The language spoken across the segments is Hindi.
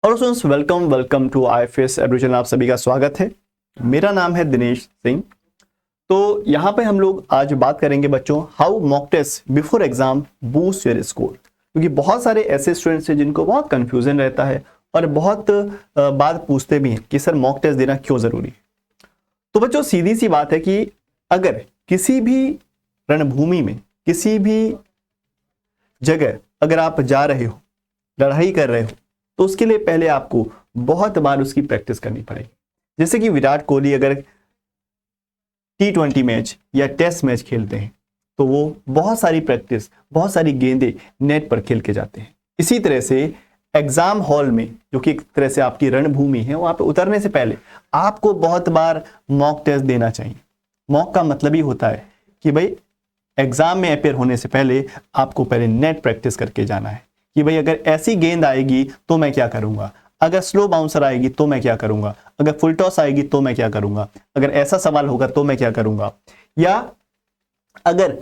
और students welcome to IFS education. आप सभी का स्वागत है। मेरा नाम है दिनेश सिंह। तो यहाँ पे हम लोग आज बात करेंगे बच्चों, how mock test before exam boost your score. क्योंकि बहुत सारे ऐसे स्टूडेंट्स हैं जिनको बहुत कंफ्यूजन रहता है और बहुत बात पूछते भी हैं कि सर मॉक टेस्ट देना क्यों जरूरी है। तो बच्चों सीधी सी बात है कि अगर किसी भी रणभूमि में, किसी भी जगह अगर आप जा रहे हो, लड़ाई कर रहे हो, तो उसके लिए पहले आपको बहुत बार उसकी प्रैक्टिस करनी पड़ेगी। जैसे कि विराट कोहली अगर T20 मैच या टेस्ट मैच खेलते हैं तो वो बहुत सारी प्रैक्टिस, बहुत सारी गेंदें नेट पर खेल के जाते हैं। इसी तरह से एग्जाम हॉल में, जो कि एक तरह से आपकी रणभूमि है, वहां पर उतरने से पहले आपको बहुत बार मॉक टेस्ट देना चाहिए। मॉक का मतलब ही होता है कि भाई एग्जाम में अपेयर होने से पहले आपको पहले नेट प्रैक्टिस करके जाना है कि भाई अगर ऐसी गेंद आएगी तो मैं क्या करूंगा, अगर स्लो बाउंसर आएगी तो मैं क्या करूंगा, अगर फुल टॉस आएगी तो मैं क्या करूंगा, अगर ऐसा सवाल होगा तो मैं क्या करूंगा, या अगर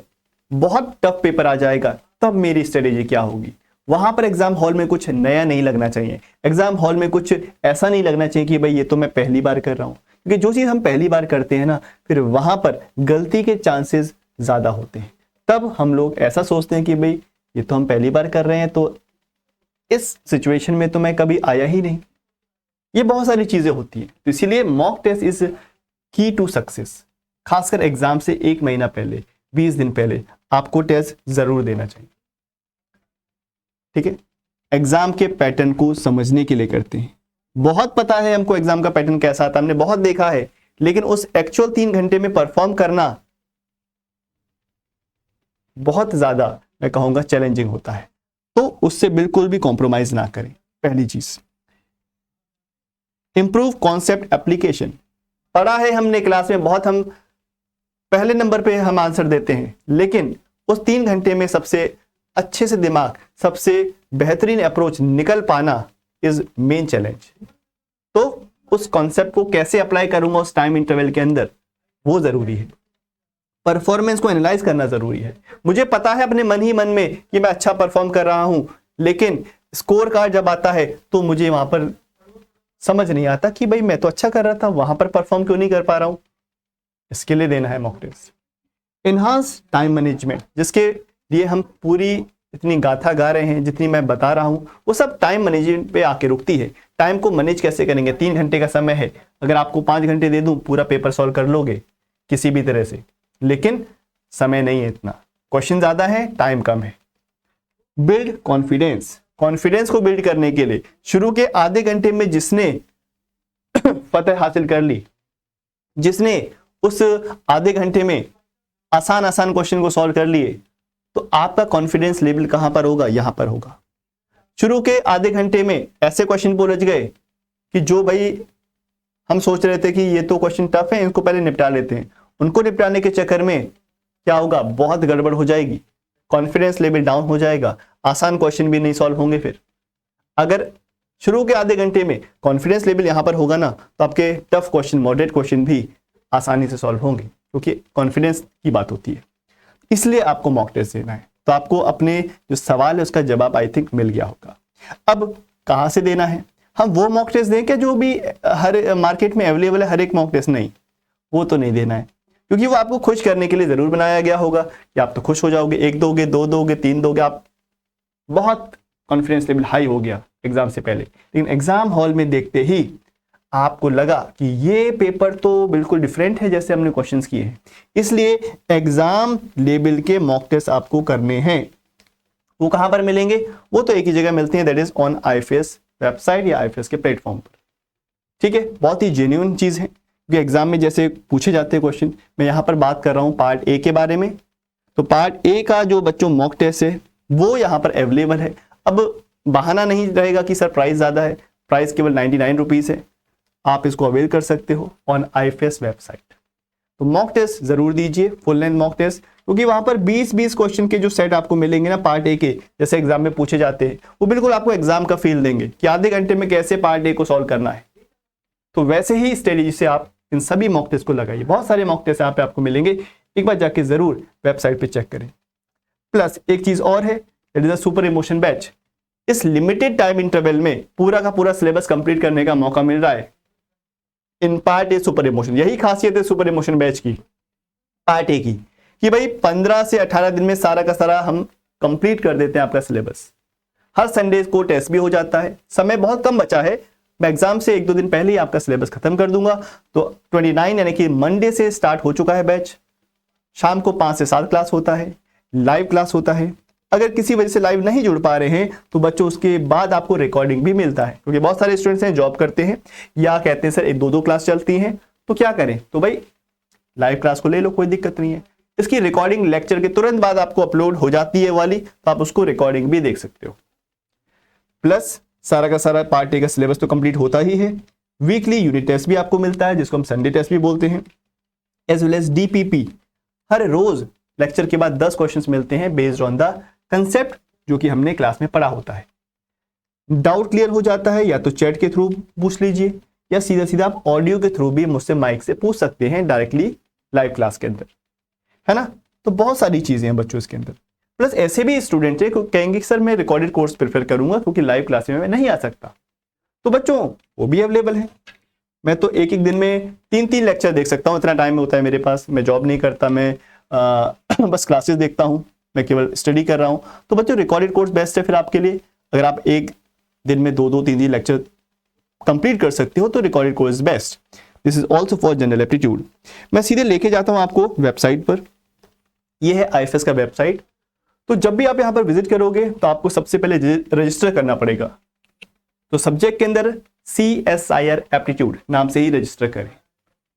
बहुत टफ पेपर आ जाएगा तब मेरी स्ट्रेटेजी क्या होगी। वहां पर एग्जाम हॉल में कुछ नया नहीं लगना चाहिए। एग्जाम हॉल में कुछ ऐसा नहीं लगना चाहिए कि भाई ये तो मैं पहली बार कर रहा हूं, क्योंकि जो चीज हम पहली बार करते हैं ना, फिर वहां पर गलती के चांसेस ज्यादा होते हैं। तब हम लोग ऐसा सोचते हैं कि भाई ये तो हम पहली बार कर रहे हैं, तो इस सिचुएशन में तो मैं कभी आया ही नहीं। ये बहुत सारी चीजें होती हैं। तो इसीलिए मॉक टेस्ट इज की टू सक्सेस। खासकर एग्जाम से 1 महीना पहले, 20 दिन पहले आपको टेस्ट जरूर देना चाहिए। ठीक है, एग्जाम के पैटर्न को समझने के लिए करते हैं। बहुत पता है हमको एग्जाम का पैटर्न कैसा आता है, हमने बहुत देखा है, लेकिन उस एक्चुअल 3 घंटे में परफॉर्म करना बहुत ज्यादा, मैं कहूंगा, चैलेंजिंग होता है। तो उससे बिल्कुल भी कॉम्प्रोमाइज ना करें। पहली चीज, इंप्रूव कॉन्सेप्ट एप्लीकेशन। पढ़ा है हमने क्लास में बहुत, हम पहले नंबर पे हम आंसर देते हैं, लेकिन उस 3 घंटे में सबसे अच्छे से दिमाग, सबसे बेहतरीन अप्रोच निकल पाना इज मेन चैलेंज। तो उस कॉन्सेप्ट को कैसे अप्लाई करूंगा उस टाइम इंटरवल के अंदर, वो जरूरी है। परफॉर्मेंस को एनालाइज करना जरूरी है। मुझे पता है अपने मन ही मन में कि मैं अच्छा परफॉर्म कर रहा हूं, लेकिन स्कोर कार्ड जब आता है तो मुझे वहां पर समझ नहीं आता कि भाई मैं तो अच्छा कर रहा था, वहां पर परफॉर्म क्यों नहीं कर पा रहा हूं। इसके लिए देना है mock test. Enhance time management, जिसके लिए हम पूरी इतनी गाथा गा रहे हैं, जितनी मैं बता रहा हूं, वो सब टाइम मैनेजमेंट पे आके रुकती है। टाइम को मैनेज कैसे करेंगे। 3 घंटे का समय है, अगर आपको 5 घंटे दे दूं, पूरा पेपर सॉल्व कर लोगे किसी भी तरह से, लेकिन समय नहीं है इतना, क्वेश्चन ज्यादा है, टाइम कम है। Build confidence. कॉन्फिडेंस को बिल्ड करने के लिए शुरू के आधे घंटे में जिसने फतह हासिल कर ली, जिसने उस आधे घंटे में आसान आसान क्वेश्चन को सॉल्व कर लिए, तो आपका कॉन्फिडेंस लेवल कहां पर होगा, यहां पर होगा। शुरू के आधे घंटे में ऐसे क्वेश्चन को उलझ गए कि जो भाई हम सोच रहे थे कि ये तो क्वेश्चन टफ है, इनको पहले निपटा लेते हैं, उनको निपटाने के चक्कर में क्या होगा, बहुत गड़बड़ हो जाएगी, कॉन्फिडेंस लेवल डाउन हो जाएगा, आसान क्वेश्चन भी नहीं सॉल्व होंगे। फिर अगर शुरू के आधे घंटे में कॉन्फिडेंस लेवल यहां पर होगा ना, तो आपके टफ क्वेश्चन, मॉडरेट क्वेश्चन भी आसानी से सॉल्व होंगे, क्योंकि कॉन्फिडेंस की बात होती है। इसलिए आपको मॉक टेस्ट देना है। तो आपको अपने जो सवाल है उसका जवाब आई थिंक मिल गया होगा। अब कहां से देना है, हम वो मॉक टेस्ट दें क्या जो भी हर मार्केट में अवेलेबल है, हर एक मॉक टेस्ट नहीं, वो तो नहीं देना है, क्योंकि वो आपको खुश करने के लिए जरूर बनाया गया होगा कि आप तो खुश हो जाओगे, 1 दोगे, 2 दोगे, 3 दोगे, आप बहुत कॉन्फिडेंस लेवल हाई हो गया एग्जाम से पहले। लेकिन एग्जाम हॉल में देखते ही आपको लगा कि ये पेपर तो बिल्कुल डिफरेंट है जैसे हमने क्वेश्चंस किए हैं, इसलिए एग्जाम लेवल के मॉक टेस्ट आपको करने हैं। वो कहां पर मिलेंगे, वो तो एक ही जगह मिलते हैं, that is on IFS website या आईएफएस के प्लेटफॉर्म पर। ठीक है, बहुत ही जेन्युइन चीज है, क्योंकि एग्जाम में जैसे पूछे जाते हैं क्वेश्चन। मैं यहां पर बात कर रहा हूं पार्ट ए के बारे में। तो पार्ट ए का जो बच्चों मॉक टेस्ट है वो यहां पर अवेलेबल है। अब बहाना नहीं रहेगा कि सर प्राइस ज्यादा है, प्राइस केवल 99 रुपीज है, आप इसको अवेल कर सकते हो ऑन आईएफएस वेबसाइट। तो मॉक टेस्ट जरूर दीजिए, फुल लेंथ मॉक टेस्ट, क्योंकि वहां पर 20-20 क्वेश्चन के जो सेट आपको मिलेंगे ना पार्ट ए के, जैसे एग्जाम में पूछे जाते हैं, वो बिल्कुल आपको एग्जाम का फील देंगे कि आधे घंटे में कैसे पार्ट ए को सॉल्व करना है। तो वैसे ही स्ट्रेटेजी से आप इन सभी मॉक टेस्ट को लगाइए। बहुत सारे मॉक टेस्ट यहाँ पे आपको मिलेंगे, एक बार जाके जरूर वेबसाइट पे चेक करें। प्लस एक चीज और है, it is a super emotion batch. इस लिमिटेड टाइम इंटरवल में पूरा का पूरा सिलेबस कंप्लीट करने का मौका मिल रहा है in part A super emotion. यही खासियत है सुपर इमोशन बैच की, पार्ट ए की, कि भाई 15 से 18 दिन में सारा का सारा हम कंप्लीट कर देते हैं आपका सिलेबस। हर संडे को टेस्ट भी हो जाता है, समय बहुत कम बचा है, मैं एग्जाम से 1-2 दिन पहले ही आपका सिलेबस खत्म कर दूंगा। तो 29 यानी कि मंडे से स्टार्ट हो चुका है बैच। शाम को 5 से 7 क्लास होता है, लाइव क्लास होता है। अगर किसी वजह से लाइव नहीं जुड़ पा रहे हैं तो बच्चों उसके बाद आपको रिकॉर्डिंग भी मिलता है, क्योंकि बहुत सारे स्टूडेंट्स हैं जॉब करते हैं या कहते हैं सर 1-2 क्लास चलती हैं तो क्या करें, तो भाई लाइव क्लास को ले लो, कोई दिक्कत नहीं है। इसकी रिकॉर्डिंग लेक्चर के तुरंत बाद आपको अपलोड हो जाती है वाली, तो आप उसको रिकॉर्डिंग भी देख सकते हो। प्लस सारा का सारा पार्ट ए का सिलेबस तो कंप्लीट होता ही है। वीकली यूनिट टेस्ट भी आपको मिलता है जिसको हम संडे टेस्ट भी बोलते हैं, एज वेल एज डीपीपी। हर रोज लेक्चर के बाद 10 क्वेश्चंस मिलते हैं बेस्ड ऑन द कंसेप्ट जो कि हमने क्लास में पढ़ा होता है। डाउट क्लियर हो जाता है, या तो चैट के थ्रू पूछ लीजिए या सीधा सीधा आप ऑडियो के थ्रू भी मुझसे माइक से पूछ सकते हैं डायरेक्टली लाइव क्लास के अंदर, है ना। तो बहुत सारी चीजें हैं बच्चों इसके अंदर। प्लस ऐसे भी स्टूडेंट है कहेंगे सर मैं रिकॉर्डेड कोर्स प्रेफर करूंगा क्योंकि लाइव क्लास में मैं नहीं आ सकता, तो बच्चों वो भी अवेलेबल है। मैं तो एक दिन में 3-3 लेक्चर देख सकता हूँ, इतना टाइम होता है मेरे पास। मैं जॉब नहीं करता, मैं बस क्लासेस देखता हूँ, मैं केवल स्टडी कर रहा हूँ। तो बच्चों रिकॉर्डेड कोर्स बेस्ट है फिर आपके लिए। अगर आप एक दिन में 2-2, 3-3 लेक्चर कंप्लीट कर सकते हो तो recorded course best. This is also for general aptitude. मैं सीधे लेके जाता हूँ आपको वेबसाइट पर। यह है IFS का वेबसाइट। तो जब भी आप यहाँ पर विजिट करोगे तो आपको सबसे पहले रजिस्टर करना पड़ेगा। तो सब्जेक्ट के अंदर CSIR एप्टीट्यूड नाम से ही रजिस्टर करें,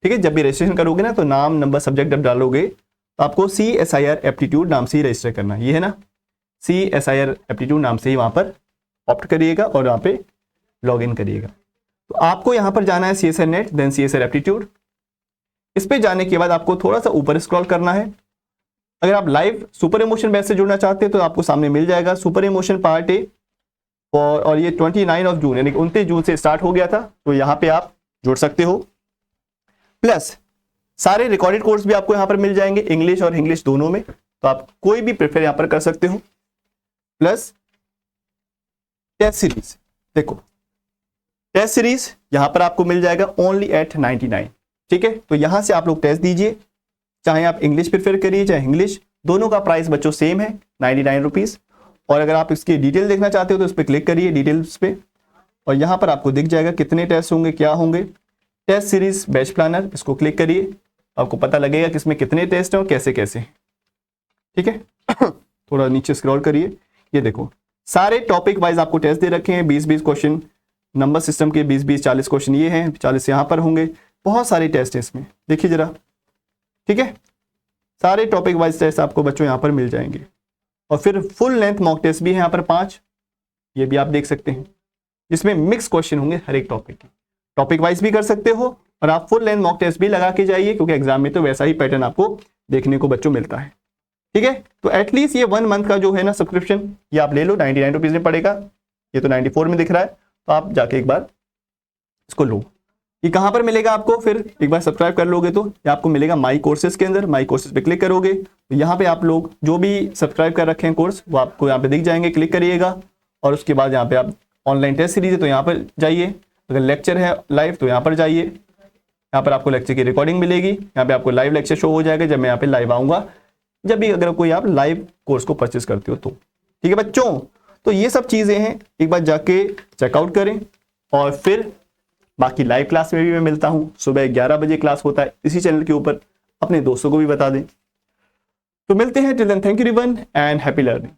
ठीक है। जब भी रजिस्ट्रेशन करोगे ना तो नाम, नंबर, सब्जेक्ट जब डालोगे तो आपको CSIR एप्टीट्यूड नाम से ही रजिस्टर करना है। ये है ना, CSIR एप्टीट्यूड नाम से ही वहां पर ऑप्ट करिएगा और वहां पे लॉग इन करिएगा। तो आपको यहाँ पर जाना है CSIR NET, then CSIR aptitude. इस पे जाने के बाद आपको थोड़ा सा ऊपर स्क्रॉल करना है। अगर आप लाइव सुपर इमोशन बैच से जुड़ना चाहते हैं तो आपको सामने मिल जाएगा सुपर इमोशन पार्ट ए, और ये 29 जून यानी 29 जून से स्टार्ट हो गया था, तो यहाँ पे आप जुड़ सकते हो। प्लस सारे रिकॉर्डेड कोर्स भी आपको यहाँ पर मिल जाएंगे, इंग्लिश और इंग्लिश दोनों में, तो आप कोई भी प्रेफर यहाँ पर कर सकते हो। प्लस टेस्ट सीरीज, देखो टेस्ट सीरीज यहाँ पर आपको मिल जाएगा ओनली एट 99, ठीक है। तो यहाँ से आप लोग टेस्ट दीजिए, चाहे आप इंग्लिश प्रेफर करिए चाहे इंग्लिश, दोनों का प्राइस बच्चों सेम है 99 रुपीज। और अगर आप इसकी डिटेल देखना चाहते हो तो इस पर क्लिक करिए डिटेल्स पे, और यहाँ पर आपको दिख जाएगा कितने टेस्ट होंगे, क्या होंगे। टेस्ट सीरीज बैच प्लानर, इसको क्लिक करिए, आपको पता लगेगा कि इसमें कितने टेस्ट हैं और कैसे कैसे, ठीक है। थोड़ा नीचे स्क्रॉल करिए, ये देखो सारे टॉपिक वाइज आपको टेस्ट दे रखे हैं। 20-20 क्वेश्चन, नंबर सिस्टम के 20-40 क्वेश्चन ये हैं, 40 यहाँ पर होंगे। बहुत सारे टेस्ट है इसमें, देखिए जरा, ठीक है। सारे टॉपिक वाइज टेस्ट आपको बच्चों यहाँ पर मिल जाएंगे। और फिर फुल लेंथ मॉक टेस्ट भी है यहाँ पर 5, ये भी आप देख सकते हैं, जिसमें मिक्स क्वेश्चन होंगे हर एक टॉपिक के। टॉपिक वाइज भी कर सकते हो और आप फुल लेंथ मॉक टेस्ट भी लगा के जाइए, क्योंकि एग्जाम में तो वैसा ही पैटर्न आपको देखने को बच्चों मिलता है, ठीक है। तो एटलीस्ट ये 1 मंथ का जो है ना सब्सक्रिप्शन, ये आप ले लो, 99 रुपीज में पड़ेगा। ये तो 94 में दिख रहा है, तो आप जाके एक बार इसको लो। ये कहाँ पर मिलेगा आपको, फिर एक बार सब्सक्राइब कर लोगे तो ये आपको मिलेगा माई कोर्सेज के अंदर। माई कोर्सेज पे क्लिक करोगे तो यहाँ पे आप लोग जो भी सब्सक्राइब कर रखे हैं कोर्स वो आपको यहाँ पे दिख जाएंगे, क्लिक करिएगा। और उसके बाद यहाँ पे आप ऑनलाइन टेस्ट सीरीज है तो यहाँ पर जाइए, अगर लेक्चर है लाइव तो यहाँ पर जाइए, यहाँ पर आपको लेक्चर की रिकॉर्डिंग मिलेगी। यहाँ पे आपको लाइव लेक्चर शो हो जाएगा जब मैं यहाँ पे लाइव आऊँगा, जब भी अगर कोई आप लाइव कोर्स को परचेज करते हो तो, ठीक है बच्चों। तो ये सब चीज़ें हैं, एक बार जाके चेकआउट करें। और फिर बाकी लाइव क्लास में भी मैं मिलता हूं, सुबह 11 बजे क्लास होता है इसी चैनल के ऊपर, अपने दोस्तों को भी बता दें। तो मिलते हैं, till then thank you everyone and happy learning.